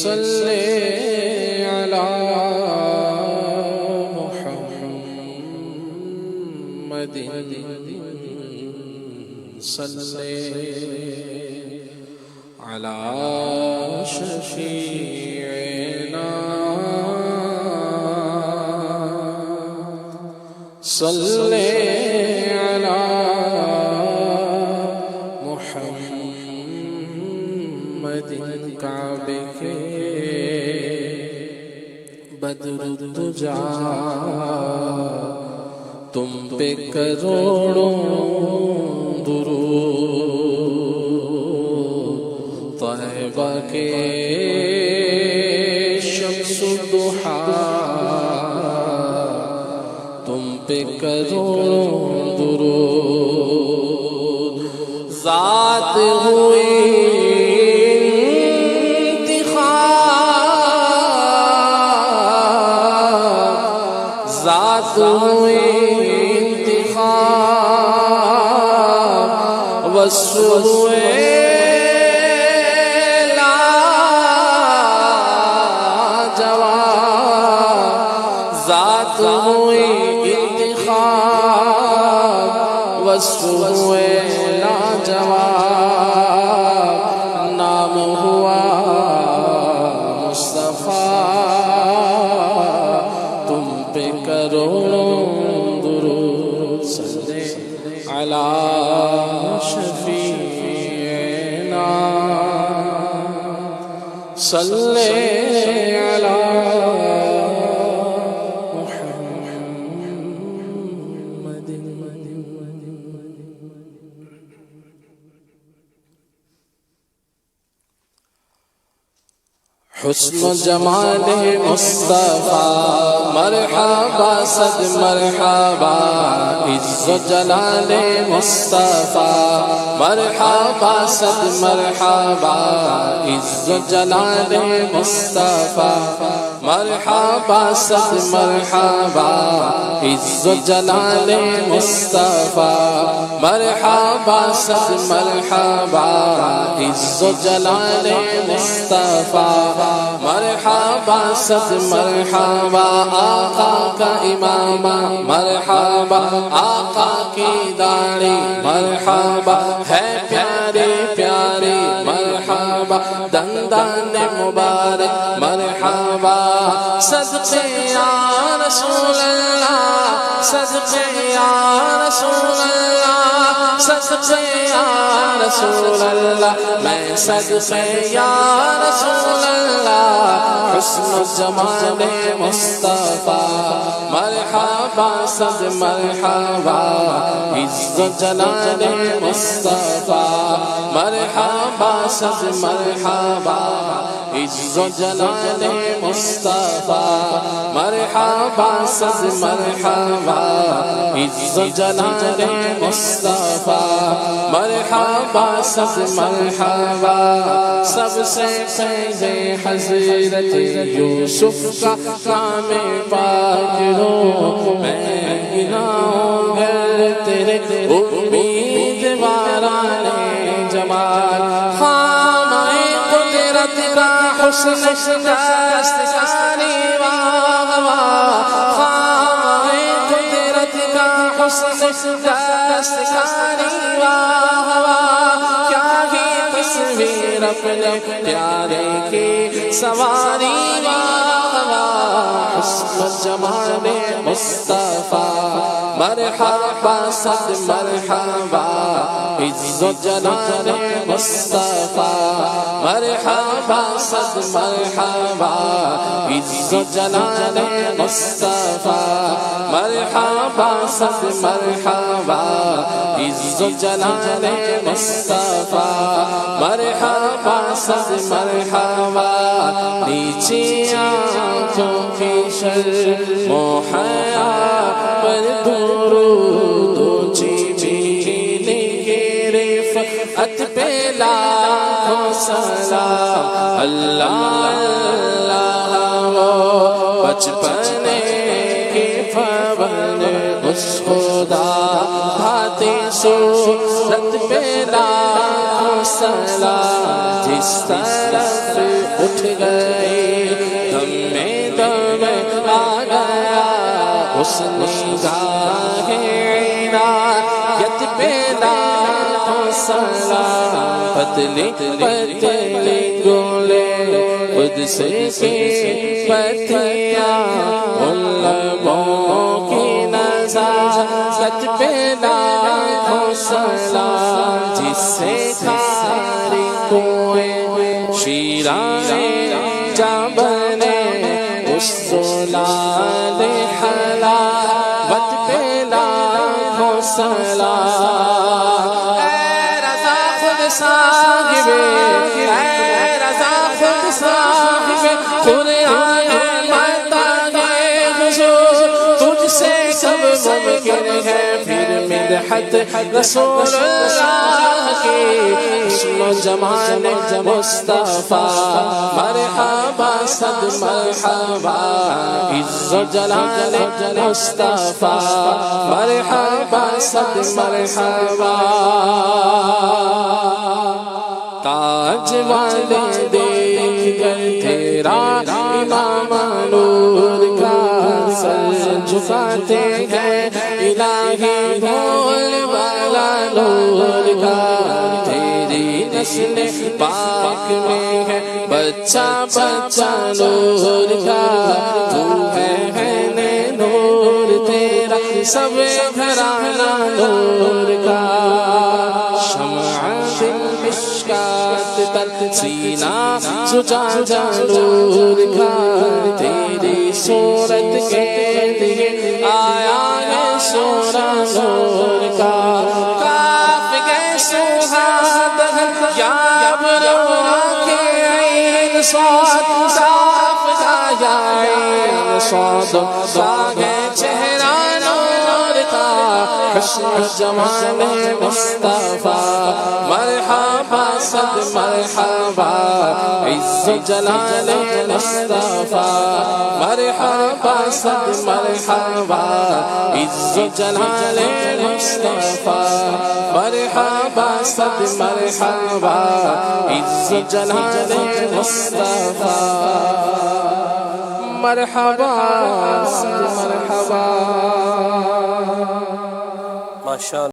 صلی علی محمد صلی علی شفیعنا صلی علی محمد کعبے کے بدر الدجا تم پہ کروڑوں درود طیبہ کے شمس الضحا تم پہ کروڑوں درود ذات ہوئی انتخاب ذات ہوئی انتخاب وصف ہوئے لاجواب ذات ہوئی وصف ہوئے لاجواب نام ہوا مصطفیٰ تم پہ کروڑوں درود صلی علی شفیعنا صلی علی حسن و جمال مصطفیٰ مرحبا صد مرحبا عز و جلال مصطفیٰ مرحبا صد مرحبا عز و جلال مصطفیٰ مرحبا صد مرحبا عز و جلال مصطفیٰ مرحبا صد مرحبا عز و جلال مصطفیٰ مرحبا صد مرحبا آقا کا امامہ مرحبا آقا کی داڑھی مرحبا ہے پیارے پیارے مرحبا دندان مبارک مرحبا صدقے یا رسول اللہ صدقے یا رسول اللہ صدقے یا رسول اللہ میں صدقے یا رسول اللہ حسن و جمال مصطفیٰ مرحبا صد مرحبا عز و جلال مصطفیٰ مرحبا صد مرحبا عز و جلال مصطفیٰ مرحبا صد مرحبا عز و جلال مصطفیٰ مرحبا صد مرحبا سب سے پہلے حضرت یوسف کا نام پاک لو میں گناہوں گر تیرے امیدواران جمال خامہ قدرت کا حسن دستکاری واہ واہ خامہ قدرت کا حسن دستکاری واہ واہ کیا ہی تصویر اپنے پیارے کی سواری واہ واہ حسن و جمال مصطفیٰ مرحبا صد مرحبا عز و جلال مصطفیٰ مرحبا صد مرحبا عز و جلال مصطفیٰ مرحبا صد مرحبا عز و جلال مصطفیٰ مرحبا صد مرحبا نیچے آنکھوں کی شرم و حیا پر درود اونچی میلے کی رفعت پہ لاکھوں سلام اللہ اللہ وہ بچپنے کی فون اس خدا بھاتی صورت پہ لاکھوں سلام جس طرف اٹھ گئی، دم میں دم آ گیا حسن نگاہ عنایت پہ لاکھوں سلام، پتلی پتلی گولے خود سے کی پتیاں، ان لبوں کی نزاکت پہ لاکھوں سلام، جس سے کھاری کنویں شیرازے جاں بنے، اس زلال حلاوت پہ لاکھوں سلام۔ اے رضا خود صاحب، اے رضا خود صاحب قرآن مداح حضور، تجھ سے سب ممکن ہے پھر مدحت رسول اللہ کی، حسن و جمال مصطفیٰ مرحبا صد مرحبا، عز و جلال مصطفیٰ مرحبا صد مرحبا، تاج والے دیکھ کر تیرا امام نور کا سر جھکاتے ہیں، الہی بول والا نور کا، تیری نسل پاک میں ہے بچہ بچہ نور کا، تو ہے نور تیرا سب گھرانہ نور کا، شمع دل مشکات تر سینہ زجاجہ نور کا، تیری صورت کے لیے آیا ہے سورہ نور کا، کاف گئے سوہاد یا ابرو کے عین صاد، کاف کا یا عین صاد، ساگے چہرہ نور کا، حسن و جمال مصطفیٰ مرحبا صد مرحبا، عز و جلال مصطفیٰ مرحبا صد مرحبا، عز و جلال مصطفیٰ مرحبا صد مرحبا، عز و جلال مصطفیٰ مرحبا صد مرحبا۔ ماشاءاللہ۔